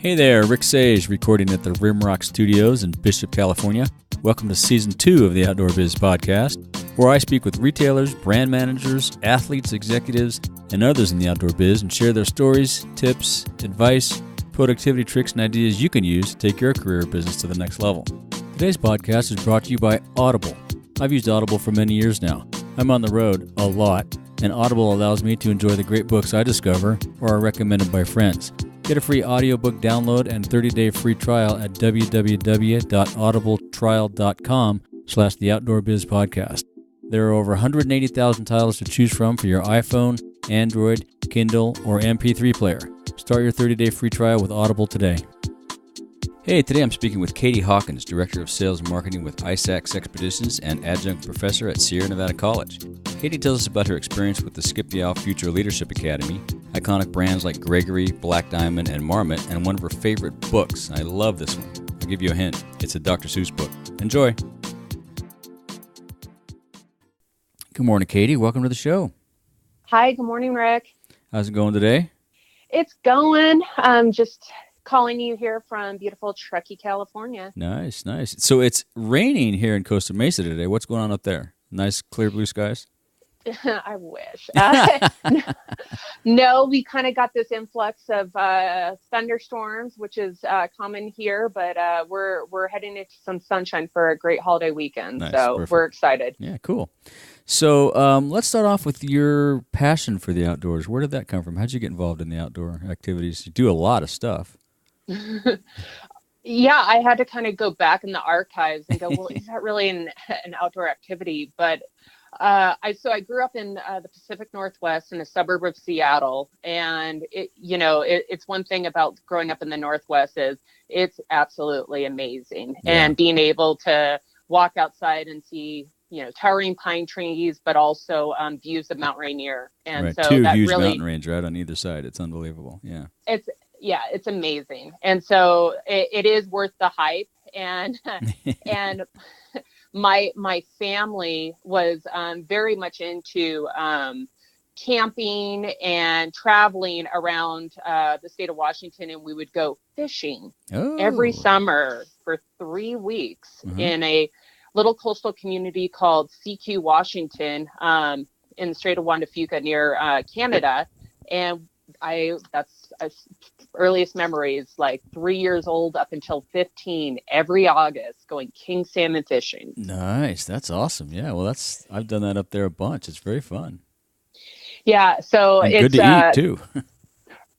Hey there, Rick Sage, recording at the Rimrock Studios in Bishop, California. Welcome to Season 2 of the Outdoor Biz Podcast, where I speak with retailers, brand managers, athletes, executives, and others in the outdoor biz and share their stories, tips, advice, productivity tricks, and ideas you can use to take your career or business to the next level. Today's podcast is brought to you by Audible. I've used Audible for many years now. I'm on the road a lot, and Audible allows me to enjoy the great books I discover or are recommended by friends. Get a free audiobook download and 30-day free trial at www.audibletrial.com/theoutdoorbizpodcast. There are over 180,000 titles to choose from for your iPhone, Android, Kindle, or MP3 player. Start your 30-day free trial with Audible today. Hey, today I'm speaking with Katie Hawkins, Director of Sales and Marketing with ISACS Expeditions and Adjunct Professor at Sierra Nevada College. Katie tells us about her experience with the Skip the Owl Future Leadership Academy, iconic brands like Gregory, Black Diamond, and Marmot, and one of her favorite books. I love this one. I'll give you a hint. It's a Dr Seuss book. Enjoy. Good morning, Katie. Welcome to the show. Hi, good morning, Rick. How's it going today? It's going. Just calling you here from beautiful Truckee, California. Nice, nice. So it's raining here in Costa Mesa today. What's going on up there? Nice, clear blue skies? I wish. No, we kind of got this influx of thunderstorms, which is common here, but we're heading into some sunshine for a great holiday weekend. Nice, so perfect. We're excited. Yeah, cool. So let's start off with your passion for the outdoors. Where did that come from? How did you get involved in the outdoor activities? You do a lot of stuff. Yeah, I had to kind of go back in the archives and go, well, is that really an outdoor activity? But I grew up in the Pacific Northwest in a suburb of Seattle, and it's one thing about growing up in the Northwest is it's absolutely amazing, and being able to walk outside and see towering pine trees, but also views of Mount Rainier, and right. so Two that huge really mountain range right on either side. It's unbelievable. It's amazing, and so it is worth the hype, and and. My family was very much into camping and traveling around the state of Washington, and we would go fishing every summer for 3 weeks in a little coastal community called Sekiu, Washington, in the Strait of Juan Fuca near Canada. And that's earliest memories, like 3 years old up until 15, every August going king salmon fishing. Nice. That's awesome. Yeah. Well, I've done that up there a bunch. It's very fun. Yeah. So and it's good to eat too.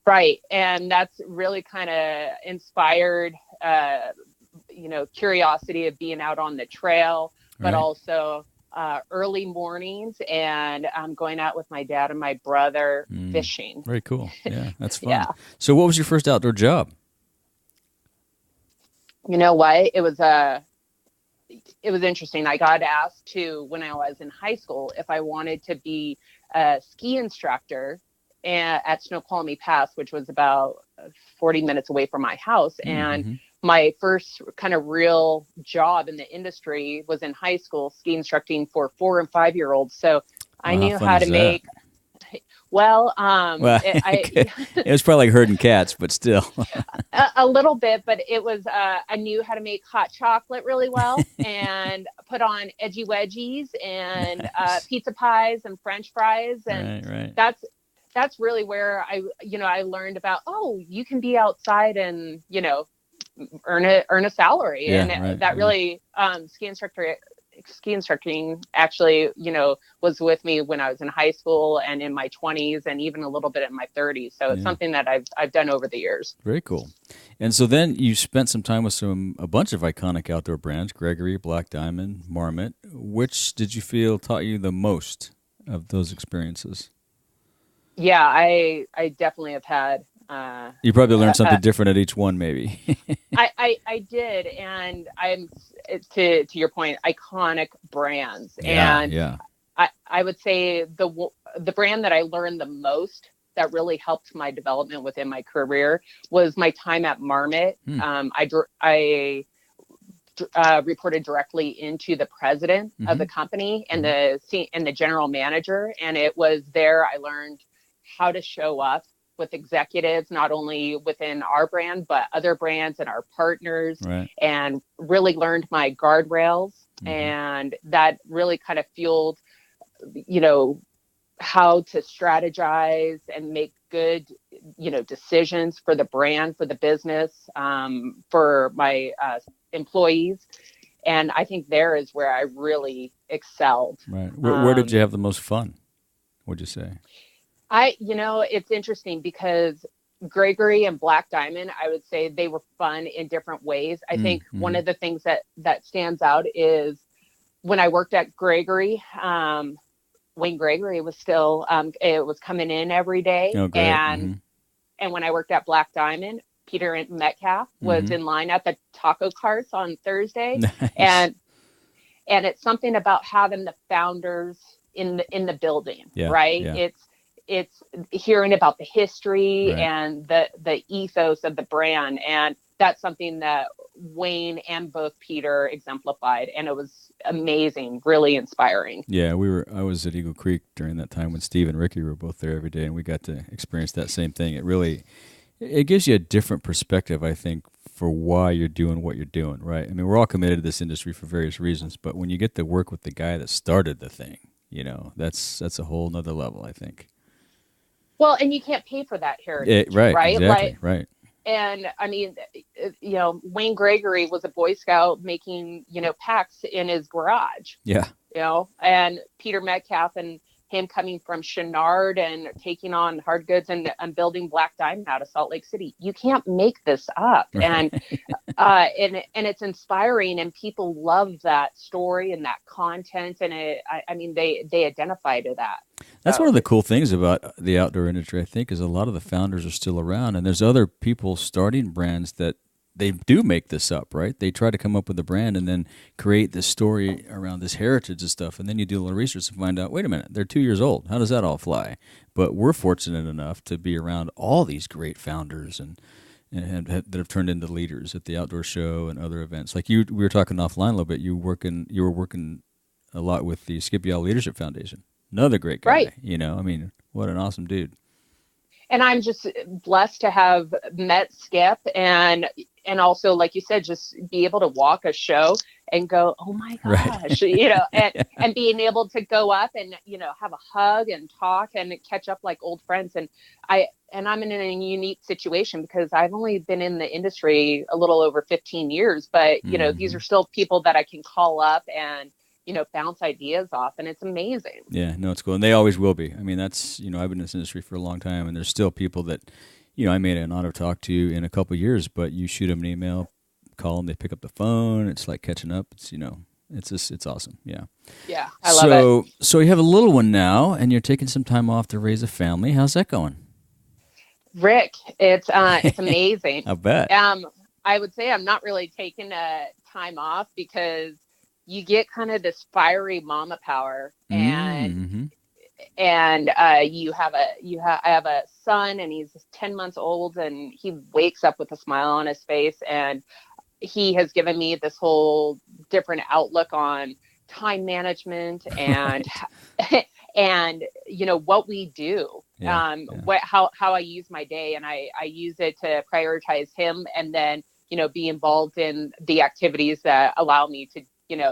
Right. And that's really kind of inspired, curiosity of being out on the trail, but also early mornings and going out with my dad and my brother fishing. Very cool. Yeah, that's fun. Yeah. So what was your first outdoor job? You know what? It was interesting. I got asked to, when I was in high school, if I wanted to be a ski instructor at Snoqualmie Pass, which was about 40 minutes away from my house. And my first kind of real job in the industry was in high school, ski instructing for 4 and 5 year olds. So I knew how to make. It was probably like herding cats, but still. a little bit, but it was, I knew how to make hot chocolate really well and put on edgy wedgies and pizza pies and French fries. And that's really where I learned about, you can be outside and, earn a salary. Really, ski instructing actually, was with me when I was in high school and in my 20s and even a little bit in my 30s. So it's something that I've done over the years. Very cool. And so then you spent some time with a bunch of iconic outdoor brands, Gregory, Black Diamond, Marmot. Which did you feel taught you the most of those experiences? Yeah, I definitely have had. You probably learned something different at each one, maybe. I did, and to your point, iconic brands, and I would say the brand that I learned the most that really helped my development within my career was my time at Marmot. I reported directly into the president of the company and the general manager, and it was there I learned how to show up with executives, not only within our brand, but other brands and our partners, right. and really learned my guardrails. And that really kind of fueled, how to strategize and make good, decisions for the brand, for the business, for my employees. And I think there is where I really excelled. Right. Where did you have the most fun, would you say? It's interesting because Gregory and Black Diamond, I would say they were fun in different ways. I think one of the things that stands out is when I worked at Gregory, Wayne Gregory was still, it was coming in every day. Oh, great. And when I worked at Black Diamond, Peter Metcalf was in line at the taco carts on Thursday. Nice. And it's something about having the founders in the building, right? Yeah. It's hearing about the history Right. and the ethos of the brand. And that's something that Wayne and both Peter exemplified. And it was amazing, really inspiring. Yeah, I was at Eagle Creek during that time when Steve and Ricky were both there every day, and we got to experience that same thing. It gives you a different perspective, I think, for why you're doing what you're doing, right? I mean, we're all committed to this industry for various reasons, but when you get to work with the guy that started the thing, that's a whole nother level, I think. Well, and you can't pay for that heritage, right? Exactly, right. And I mean, Wayne Gregory was a Boy Scout making, packs in his garage. Yeah. And Peter Metcalf and him coming from Chenard and taking on hard goods and building Black Diamond out of Salt Lake City. You can't make this up. Right. And it's inspiring, and people love that story and that content. And they identify to that. That's one of the cool things about the outdoor industry, I think, is a lot of the founders are still around, and there's other people starting brands that they do make this up, right? They try to come up with a brand and then create this story around this heritage and stuff, and then you do a little research and find out, wait a minute, they're 2 years old. How does that all fly? But we're fortunate enough to be around all these great founders and that have turned into leaders at the outdoor show and other events. Like we were talking offline a little bit. You were working a lot with the Skip Yowell Leadership Foundation. Another great guy, right. What an awesome dude. And I'm just blessed to have met Skip and also, like you said, just be able to walk a show and go, oh my gosh, right. and being able to go up and, have a hug and talk and catch up like old friends. And I'm in a unique situation because I've only been in the industry a little over 15 years, but, these are still people that I can call up and, bounce ideas off, and it's amazing. Yeah, no, it's cool. And they always will be. I mean, that's, I've been in this industry for a long time, and there's still people that, I may not have talked to in a couple of years, but you shoot them an email, call them, they pick up the phone. It's like catching up. It's, it's awesome. Yeah. Yeah, I love it. So you have a little one now, and you're taking some time off to raise a family. How's that going? Rick, it's amazing. I bet. I would say I'm not really taking time off because you get kind of this fiery mama power, and I have a son, and he's 10 months old, and he wakes up with a smile on his face, and he has given me this whole different outlook on time management and and what we do, how I use my day, and I use it to prioritize him, and then be involved in the activities that allow me to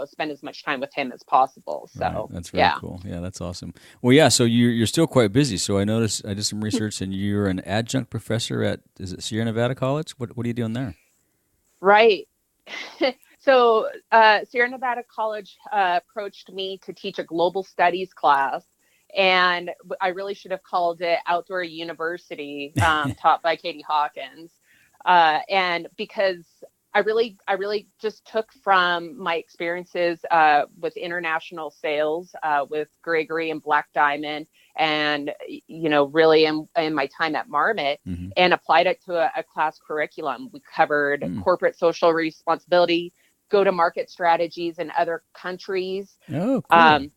spend as much time with him as possible. So right. That's really cool. Yeah, that's awesome. Well, yeah, so you're still quite busy. So I noticed, I did some research, and you're an adjunct professor at, is it Sierra Nevada College? What are you doing there? Right. So Sierra Nevada College approached me to teach a global studies class, and I really should have called it Outdoor University, taught by Katie Hawkins. And because I really just took from my experiences with international sales with Gregory and Black Diamond, and really in my time at Marmot, and applied it to a class curriculum. We covered corporate social responsibility, go-to-market strategies in other countries. Oh, cool.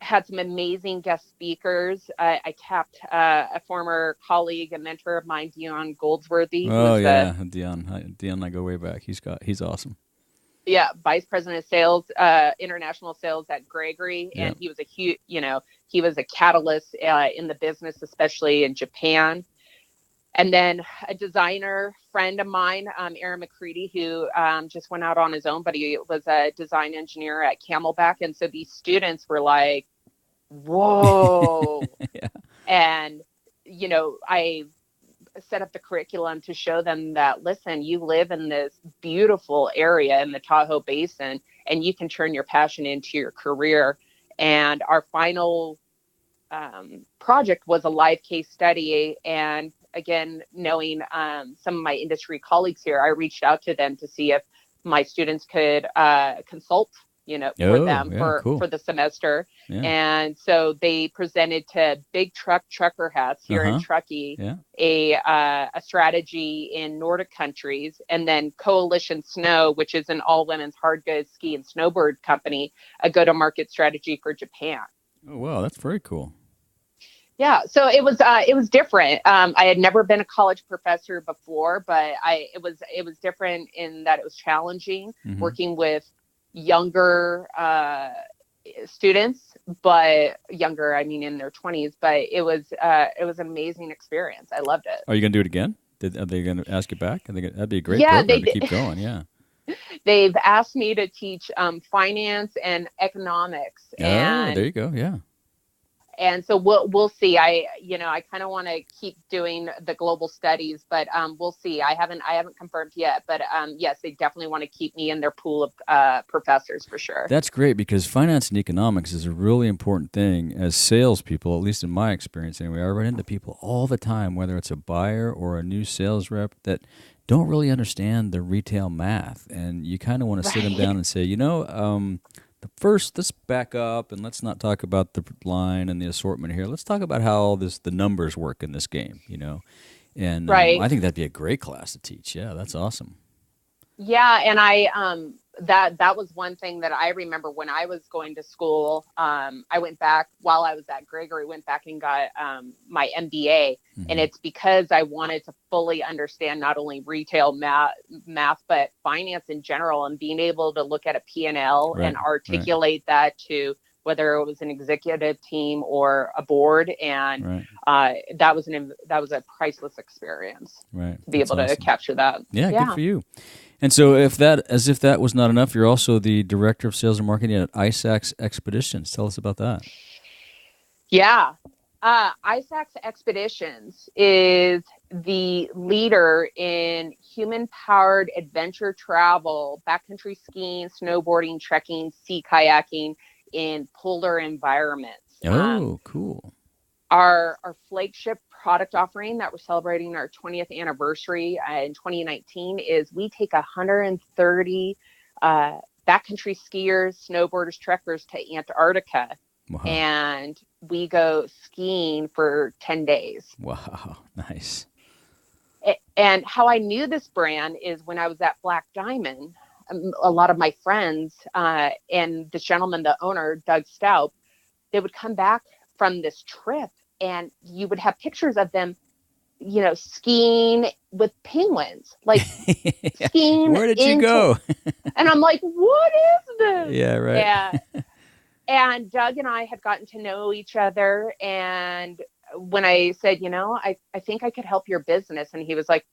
Had some amazing guest speakers. I tapped a former colleague and mentor of mine, Dion Goldsworthy. Oh yeah, Dion and I go way back. He's awesome. Yeah, vice president of sales, international sales at Gregory, and he was he was a catalyst in the business, especially in Japan. And then a designer friend of mine, Aaron McCready, who just went out on his own, but he was a design engineer at Camelback. And so these students were like, whoa. Yeah. And, I set up the curriculum to show them that, listen, you live in this beautiful area in the Tahoe Basin, and you can turn your passion into your career. And our final project was a live case study. And again, knowing some of my industry colleagues here, I reached out to them to see if my students could consult, for them for the semester. Yeah. And so they presented to Big Trucker Hats here in Truckee, a strategy in Nordic countries, and then Coalition Snow, which is an all women's hard goods ski and snowboard company, a go-to-market strategy for Japan. Oh, wow. That's very cool. Yeah, so it was different. I had never been a college professor before, but it was different in that it was challenging working with younger students, but younger, I mean in their 20s. But it was an amazing experience. I loved it. Are you going to do it again? Are they going to ask you back? That'd be a great program to keep going. Yeah. They've asked me to teach finance and economics. And there you go. Yeah. And so we'll see. I kind of want to keep doing the global studies, but we'll see. I haven't confirmed yet, but yes, they definitely want to keep me in their pool of professors for sure. That's great, because finance and economics is a really important thing as salespeople, at least in my experience anyway. I run into people all the time, whether it's a buyer or a new sales rep, that don't really understand the retail math, and you kind of want to sit them down and say, first, let's back up and let's not talk about the line and the assortment here. Let's talk about how the numbers work in this game, And I think that'd be a great class to teach. Yeah, that's awesome. Yeah, and I that was one thing that I remember when I was going to school. I went back while I was at Gregory, went back and got my MBA, and it's because I wanted to fully understand not only retail math, but finance in general, and being able to look at a P&L and articulate that to whether it was an executive team or a board, and that was a priceless experience. Right, to be able to capture that. Yeah, good for you. And so, as if that was not enough, you're also the director of sales and marketing at ISACS Expeditions. Tell us about that. Yeah. ISACS Expeditions is the leader in human-powered adventure travel, backcountry skiing, snowboarding, trekking, sea kayaking in polar environments. Oh, cool. Our flagship product offering that we're celebrating our 20th anniversary in 2019 is we take 130 backcountry skiers, snowboarders, trekkers to Antarctica. Wow. And we go skiing for 10 days. Wow, nice. And how I knew this brand is when I was at Black Diamond, a lot of my friends and this gentleman, the owner, Doug Stout, they would come back from this trip, and you would have pictures of them, skiing with penguins, like skiing. Where did you go? And I'm like, what is this? Yeah, right. Yeah. And Doug and I had gotten to know each other. And when I said, I think I could help your business. And he was like,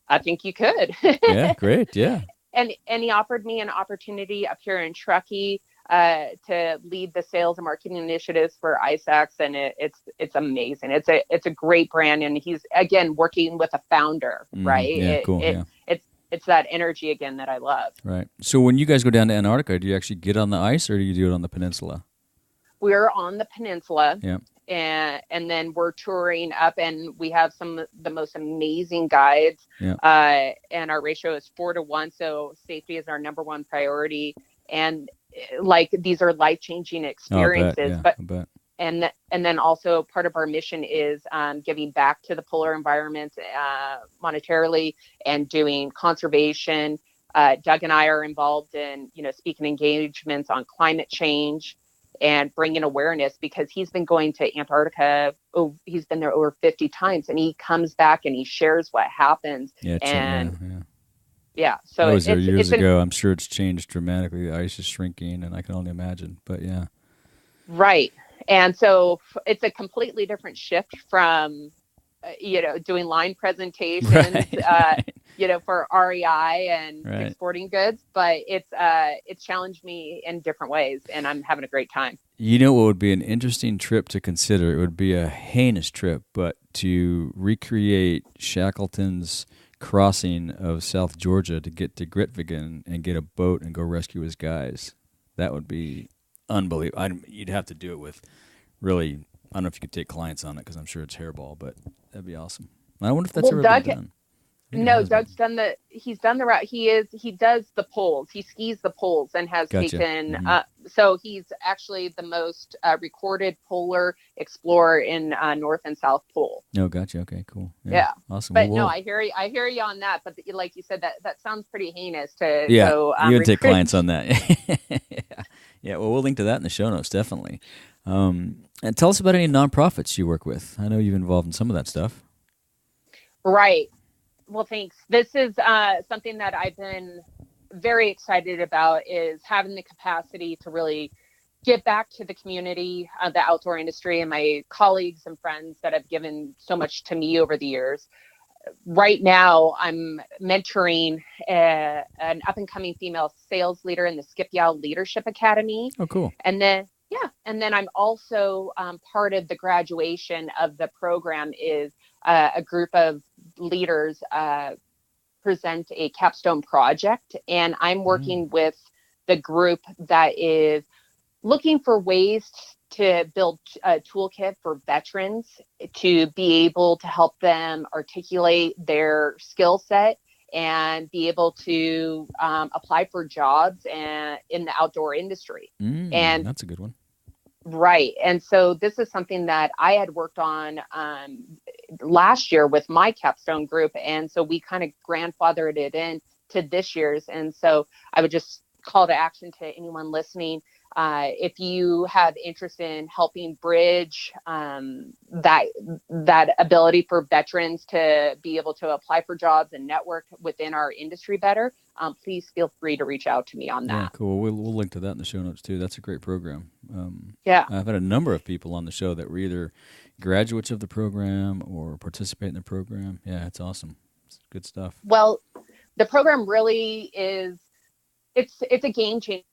I think you could. Yeah, great. Yeah. And he offered me an opportunity up here in Truckee to lead the sales and marketing initiatives for ISACS, and it's amazing. It's a great brand, and he's again working with a founder, right? Yeah, cool. It's that energy again that I love. Right. So when you guys go down to Antarctica, do you actually get on the ice, or do you do it on the peninsula? We're on the peninsula. Yeah. And then we're touring up, and we have some of the most amazing guides. Yeah. And our ratio is 4-1, so safety is our number one priority. And like these are life-changing experiences. I bet. And then also part of our mission is giving back to the polar environment monetarily and doing conservation. Doug and I are involved in speaking engagements on climate change and bringing awareness, because he's been going to Antarctica. He's been there over 50 times, and he comes back and he shares what happens. Yeah, so I was there years ago. I'm sure it's changed dramatically. The ice is shrinking, and I can only imagine. But yeah, right. And so it's a completely different shift from doing line presentations, Right. for REI and Right. exporting goods, but it's challenged me in different ways, and I'm having a great time. You know what would be an interesting trip to consider? It would be a heinous trip, but to recreate Shackleton's crossing of South Georgia to get to Grytviken and get a boat and go rescue his guys. That would be unbelievable. You'd have to do it with really, I don't know if you could take clients on it because I'm sure it's hairball, but that'd be awesome. I wonder if that's ever been done. No, Doug's he's done the route. He does the poles. He skis the poles and has Gotcha. taken, so he's actually the most recorded polar explorer in North and South Pole. Oh, gotcha. Okay, cool. Yeah. Awesome. But Well, no, I hear you on that. But like you said, that sounds pretty heinous to yeah, go. You would take recruit. clients on that. Yeah. Well, we'll link to that in the show notes, definitely. And tell us about any nonprofits you work with. I know you've involved in some of that stuff. Right. Well, thanks. This is something that I've been very excited about, is having the capacity to really give back to the community, the outdoor industry, and my colleagues and friends that have given so much to me over the years. Right now, I'm mentoring an up-and-coming female sales leader in the Yowell Leadership Academy. Oh, cool. And then I'm also part of the graduation of the program is a group of leaders present a capstone project, and I'm working with the group that is looking for ways to build a toolkit for veterans to be able to help them articulate their skill set and be able to apply for jobs in the outdoor industry. And that's a good one. Right. And so this is something that I had worked on last year with my capstone group. And so we kind of grandfathered it in to this year's. And so I would just call to action to anyone listening. If you have interest in helping bridge that ability for veterans to be able to apply for jobs and network within our industry better, please feel free to reach out to me on that. Yeah, cool. We'll link to that in the show notes too. That's a great program. Yeah, I've had a number of people on the show that were either graduates of the program or participate in the program. Yeah, it's awesome. It's good stuff. Well, the program really is. It's a game changer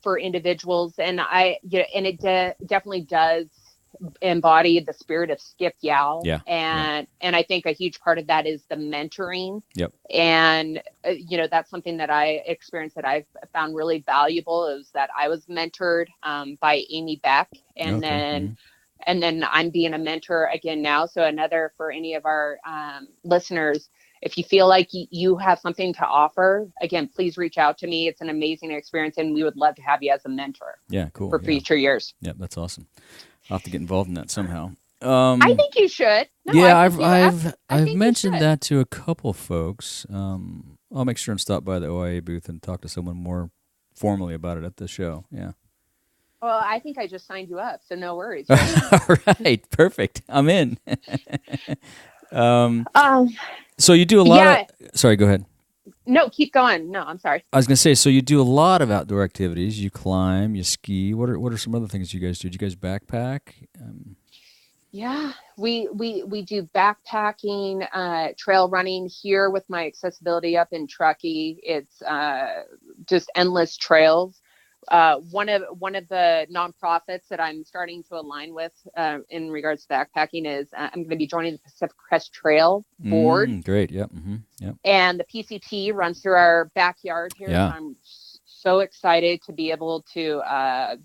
for individuals, and it definitely does embody the spirit of Skip Yowell. Yeah. And I think a huge part of that is the mentoring. Yep. And that's something that I experienced that I've found really valuable, is that I was mentored by Amy Beck, and then I'm being a mentor again now. So another for any of our listeners. If you feel like you have something to offer, again, please reach out to me. It's an amazing experience, and we would love to have you as a mentor. Yeah, cool. For future years. Yeah, that's awesome. I'll have to get involved in that somehow. I think you should. No, yeah, I've mentioned that to a couple folks. I'll make sure and stop by the OIA booth and talk to someone more formally about it at the show. Yeah. Well, I think I just signed you up, so no worries. All right, perfect. I'm in. So you do a lot of... Sorry, go ahead. No, keep going. No, I'm sorry. I was going to say, so you do a lot of outdoor activities. You climb, you ski. What are some other things you guys do? Do you guys backpack? Yeah, we do backpacking, trail running here with my accessibility up in Truckee. It's just endless trails. One of the nonprofits that I'm starting to align with in regards to backpacking is I'm going to be joining the Pacific Crest Trail Board. Great, yep. Mm-hmm. Yep. And the PCT runs through our backyard here. Yeah. So I'm so excited to be able to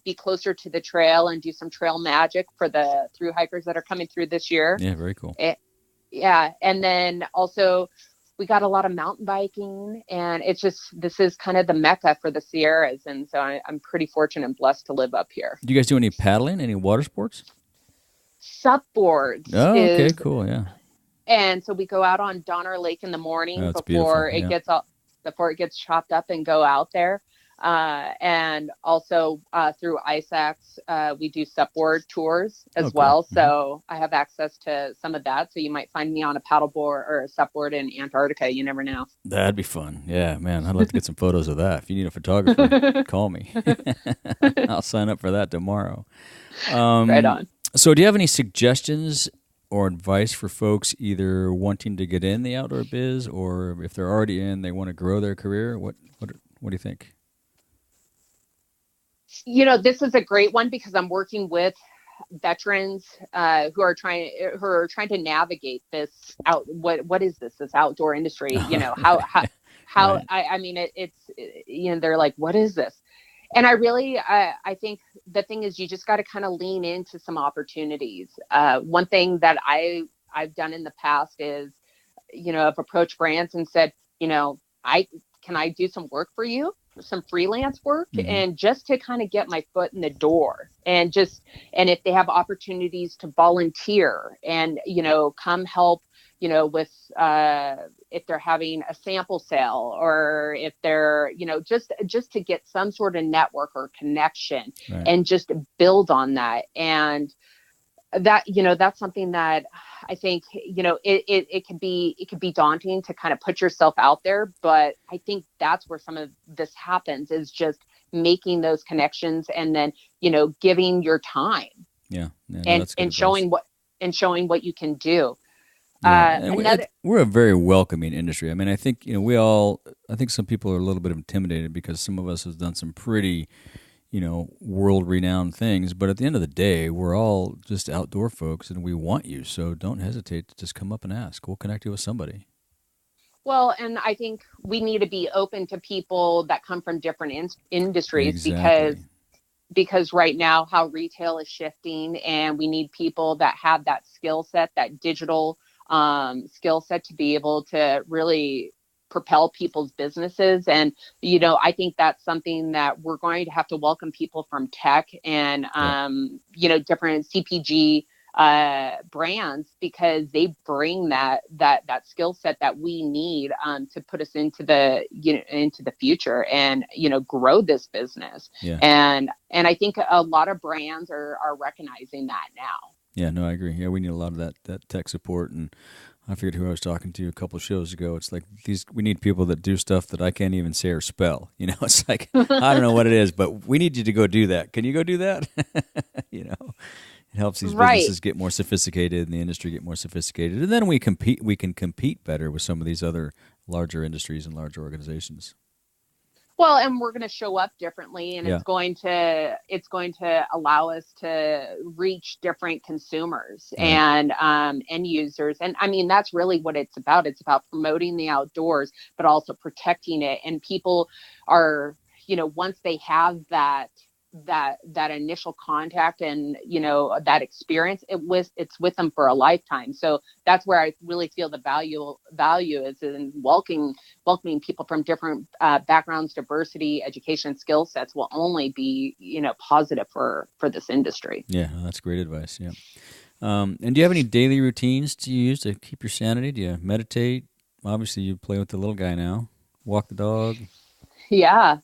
be closer to the trail and do some trail magic for the thru hikers that are coming through this year. Yeah, very cool. And then also we got a lot of mountain biking, and this is kind of the mecca for the Sierras. And so I'm pretty fortunate and blessed to live up here. Do you guys do any paddling, any water sports? Supboards. Oh, okay, cool. Yeah. And so we go out on Donner Lake in the morning before it gets chopped up and go out there. And also through ISACs, we do supboard tours as well. So I have access to some of that. So you might find me on a paddleboard or a supboard in Antarctica. You never know. That'd be fun. Yeah, man. I'd like to get some photos of that. If you need a photographer, call me. I'll sign up for that tomorrow. Right on. So do you have any suggestions or advice for folks either wanting to get in the outdoor biz, or if they're already in, they want to grow their career? What do you think? This is a great one because I'm working with veterans who are trying to navigate this out. What is this outdoor industry? How Right. I mean it's they're like, what is this? And I think the thing is, you just got to kind of lean into some opportunities. One thing that I've done in the past is, I've approached brands and said, can I do some work for you, some freelance work, Mm-hmm. and just to kind of get my foot in the door, and if they have opportunities to volunteer and, come help, with, if they're having a sample sale, or if they're, just to get some sort of network or connection, Right. and just build on that. And that, that's something that I think, it could be daunting to kind of put yourself out there, but I think that's where some of this happens, is just making those connections, and then, giving your time, Yeah. No, and that's good advice. showing what you can do. Yeah, and we're a very welcoming industry. I mean, I think I think some people are a little bit intimidated because some of us have done some pretty, world-renowned things. But at the end of the day, we're all just outdoor folks, and we want you. So don't hesitate to just come up and ask. We'll connect you with somebody. Well, and I think we need to be open to people that come from different industries, Exactly. because right now how retail is shifting, and we need people that have that skill set, that digital skill set, to be able to really propel people's businesses. And, I think that's something that we're going to have to welcome people from tech and, different CPG brands, because they bring that skill set that we need to put us into the future, and, grow this business. Yeah. And I think a lot of brands are recognizing that now. Yeah, no, I agree. Yeah, we need a lot of that tech support, and I forget who I was talking to a couple of shows ago. It's like we need people that do stuff that I can't even say or spell. It's like, I don't know what it is, but we need you to go do that. Can you go do that? It helps these businesses get more sophisticated and the industry get more sophisticated, and then we can compete better with some of these other larger industries and larger organizations. Well, and we're going to show up differently, and Yeah. it's going to allow us to reach different consumers, Right. and end users. And I mean, that's really what it's about. It's about promoting the outdoors, but also protecting it. And people are, once they have that initial contact, and, that experience, it's with them for a lifetime. So that's where I really feel the value is in welcoming people from different backgrounds, diversity, education, skill sets will only be, positive for this industry. Yeah, that's great advice. Yeah. And do you have any daily routines do you use to keep your sanity? Do you meditate? Obviously, you play with the little guy now. Walk the dog. Yeah.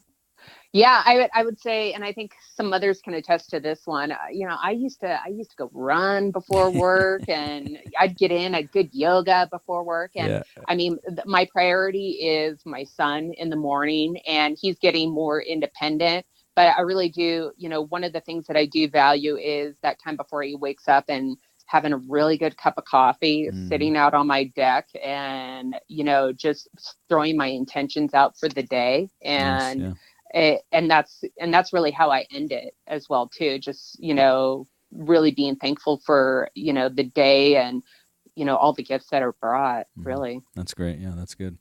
Yeah, I would say, and I think some others can attest to this one. I used to go run before work, and I'd get in a good yoga before work. And Yeah. I mean, my priority is my son in the morning, and he's getting more independent. But I really do, one of the things that I do value is that time before he wakes up, and having a really good cup of coffee, sitting out on my deck, and, just throwing my intentions out for the day. And Nice, yeah. And that's really how I end it as well too. Just, really being thankful for, the day, and, all the gifts that are brought, really. That's great. Yeah, that's good.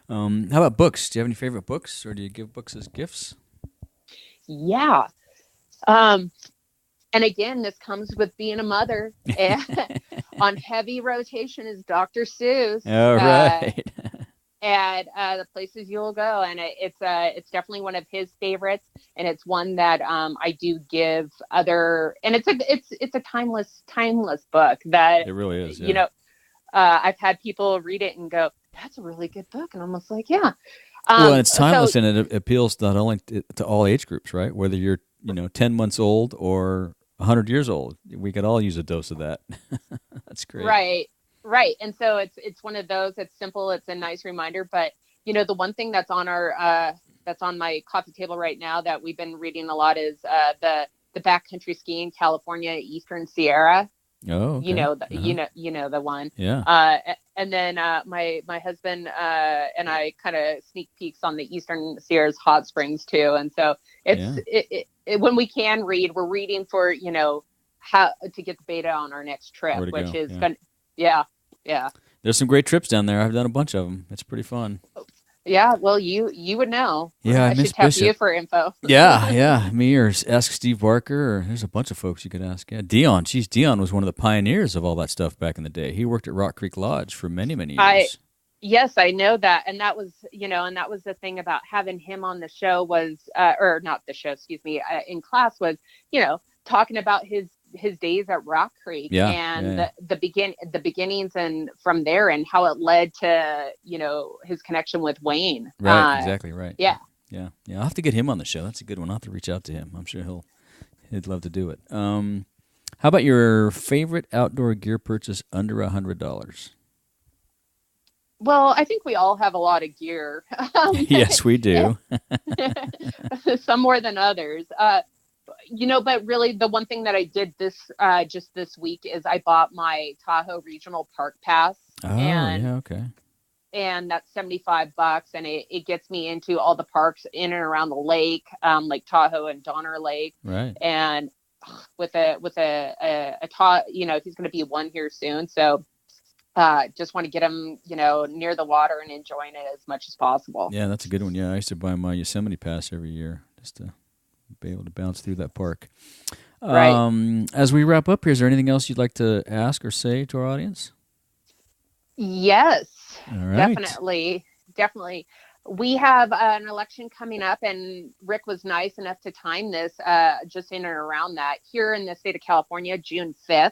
How about books? Do you have any favorite books, or do you give books as gifts? Yeah. And again, this comes with being a mother. On heavy rotation is Dr. Seuss. All right. At the places you'll go, and it's definitely one of his favorites, and it's one that I do give other, and it's a timeless book that It really is. Yeah. I've had people read it and go, that's a really good book, and I'm almost like, yeah. Well, and it's timeless, and it appeals not only to all age groups, right? Whether you're 10 months old or 100 years old, we could all use a dose of that. That's great. Right. And so it's one of those. It's simple. It's a nice reminder. But, the one thing that's on that's on my coffee table right now that we've been reading a lot is the backcountry skiing California Eastern Sierra. Oh, okay. You know the one. Yeah. And then my husband and I kind of sneak peeks on the Eastern Sierras hot springs too. And so when we can read, we're reading for how to get the beta on our next trip, which is going. Yeah. There's some great trips down there. I've done a bunch of them. It's pretty fun. Yeah, well, you would know. Yeah, I should tap you for info. Yeah. Me or ask Steve Barker, or there's a bunch of folks you could ask. Yeah, Dion. Dion was one of the pioneers of all that stuff back in the day. He worked at Rock Creek Lodge for many, many years. Yes, I know that. And that was, the thing about having him on the show was, or not the show, excuse me, in class was, talking about his days at Rock Creek the beginnings and from there and how it led to, his connection with Wayne. Right. Exactly. Right. Yeah. I'll have to get him on the show. That's a good one. I'll have to reach out to him. I'm sure he'd love to do it. How about your favorite outdoor gear purchase under $100? Well, I think we all have a lot of gear. Yes, we do. Some more than others. But really the one thing that I did just this week is I bought my Tahoe Regional Park Pass. Oh, yeah, okay. And that's $75, and it gets me into all the parks in and around the lake, like Tahoe and Donner Lake. Right. And with a he's going to be one here soon. So just want to get him, near the water and enjoying it as much as possible. Yeah, that's a good one. Yeah, I used to buy my Yosemite Pass every year just to be able to bounce through that park. Right. As we wrap up here, is there anything else you'd like to ask or say to our audience? Yes, all right. Definitely. We have an election coming up, and Rick was nice enough to time this just in and around that here in the state of California, June 5th.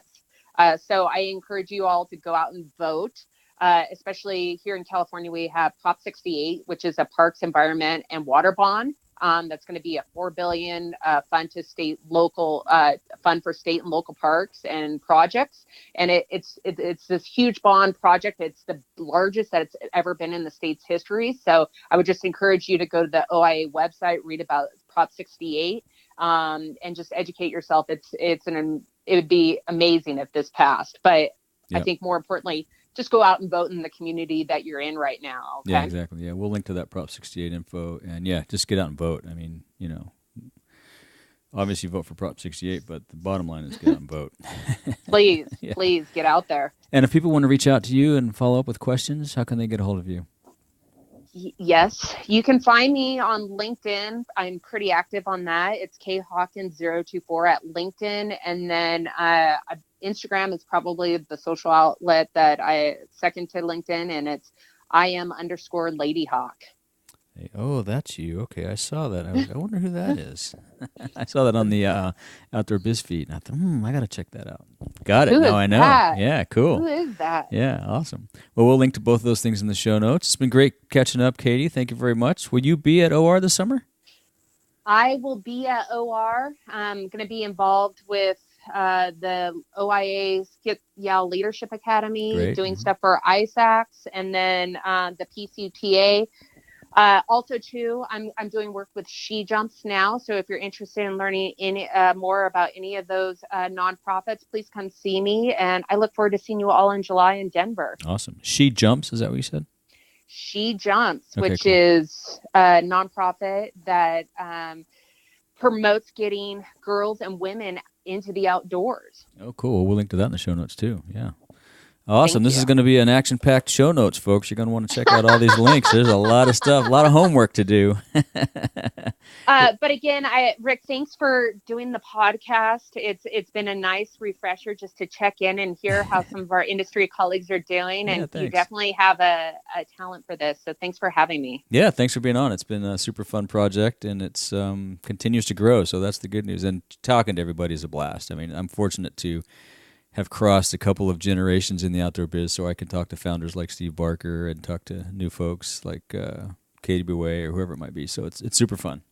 So I encourage you all to go out and vote. Especially here in California, we have Prop 68, which is a Parks, Environment, and Water Bond. That's going to be a $4 billion fund for state and local parks and projects. And it's this huge bond project. It's the largest that it's ever been in the state's history. So I would just encourage you to go to the OIA website, read about Prop 68, and just educate yourself. It would be amazing if this passed. But I think more importantly, just go out and vote in the community that you're in right now. Okay? Yeah, exactly. Yeah, we'll link to that Prop 68 info. And just get out and vote. I mean, obviously vote for Prop 68, but the bottom line is get out and vote. Please get out there. And if people want to reach out to you and follow up with questions, how can they get a hold of you? Yes, you can find me on LinkedIn. I'm pretty active on that. It's khawkins024 at LinkedIn. And then Instagram is probably the social outlet that I second to LinkedIn, and it's IM_LadyHawk. Hey, oh, that's you. Okay, I saw that. I wonder who that is. I saw that on the Outdoor Biz feed, and I thought, I got to check that out. Got it. Now I know. That? Yeah, cool. Who is that? Yeah, awesome. Well, we'll link to both of those things in the show notes. It's been great catching up, Katie. Thank you very much. Will you be at OR this summer? I will be at OR. I'm going to be involved with the OIA Yowell Leadership Academy, doing stuff for ISACs, and then the PCTA. Also, too, I'm doing work with She Jumps now. So if you're interested in learning more about any of those nonprofits, please come see me. And I look forward to seeing you all in July in Denver. Awesome. She Jumps, is that what you said? She Jumps, which is a nonprofit that promotes getting girls and women into the outdoors. Oh, cool. We'll link to that in the show notes, too. Yeah. Awesome. This is going to be an action-packed show notes, folks. You're going to want to check out all these links. There's a lot of stuff, a lot of homework to do. But again, Rick, thanks for doing the podcast. It's been a nice refresher just to check in and hear how some of our industry colleagues are doing. And you definitely have a talent for this. So thanks for having me. Yeah, thanks for being on. It's been a super fun project, and it's continues to grow. So that's the good news. And talking to everybody is a blast. I mean, I'm fortunate to have crossed a couple of generations in the outdoor biz, so I can talk to founders like Steve Barker and talk to new folks like Katie Bouet or whoever it might be. So it's super fun.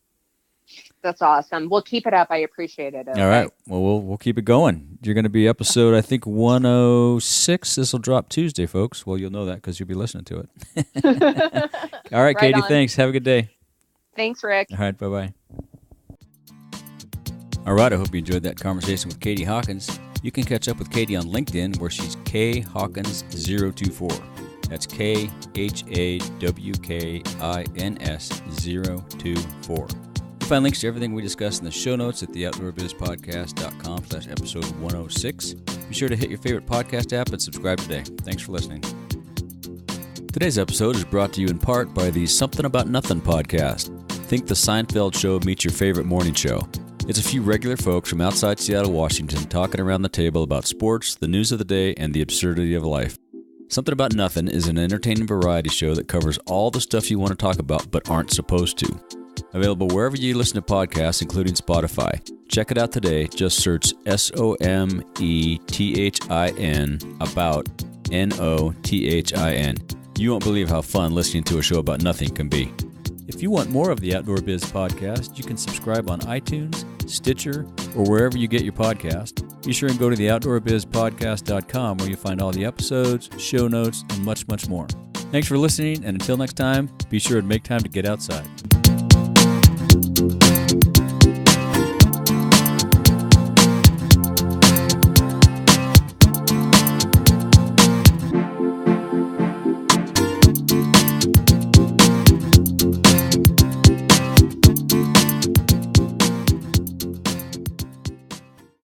That's awesome. We'll keep it up. I appreciate it. Okay? All right. Well, we'll keep it going. You're going to be episode, I think, 106. This will drop Tuesday, folks. Well, you'll know that because you'll be listening to it. All right, Katie, thanks. Have a good day. Thanks, Rick. All right, bye-bye. All right, I hope you enjoyed that conversation with Katie Hawkins. You can catch up with Katie on LinkedIn, where she's K Hawkins 024. That's KHAWKINS 024. You'll find links to everything we discussed in the show notes at theoutdoorbizpodcast.com/episode 106. Be sure to hit your favorite podcast app and subscribe today. Thanks for listening. Today's episode is brought to you in part by the Something About Nothing podcast. Think the Seinfeld show meets your favorite morning show. It's a few regular folks from outside Seattle, Washington, talking around the table about sports, the news of the day, and the absurdity of life. Something About Nothing is an entertaining variety show that covers all the stuff you want to talk about but aren't supposed to. Available wherever you listen to podcasts, including Spotify. Check it out today. Just search SOMETHIN about NOTHIN. You won't believe how fun listening to a show about nothing can be. If you want more of the Outdoor Biz podcast, you can subscribe on iTunes, Stitcher, or wherever you get your podcast. Be sure and go to theoutdoorbizpodcast.com, where you'll find all the episodes, show notes, and much, much more. Thanks for listening, and until next time, be sure and make time to get outside.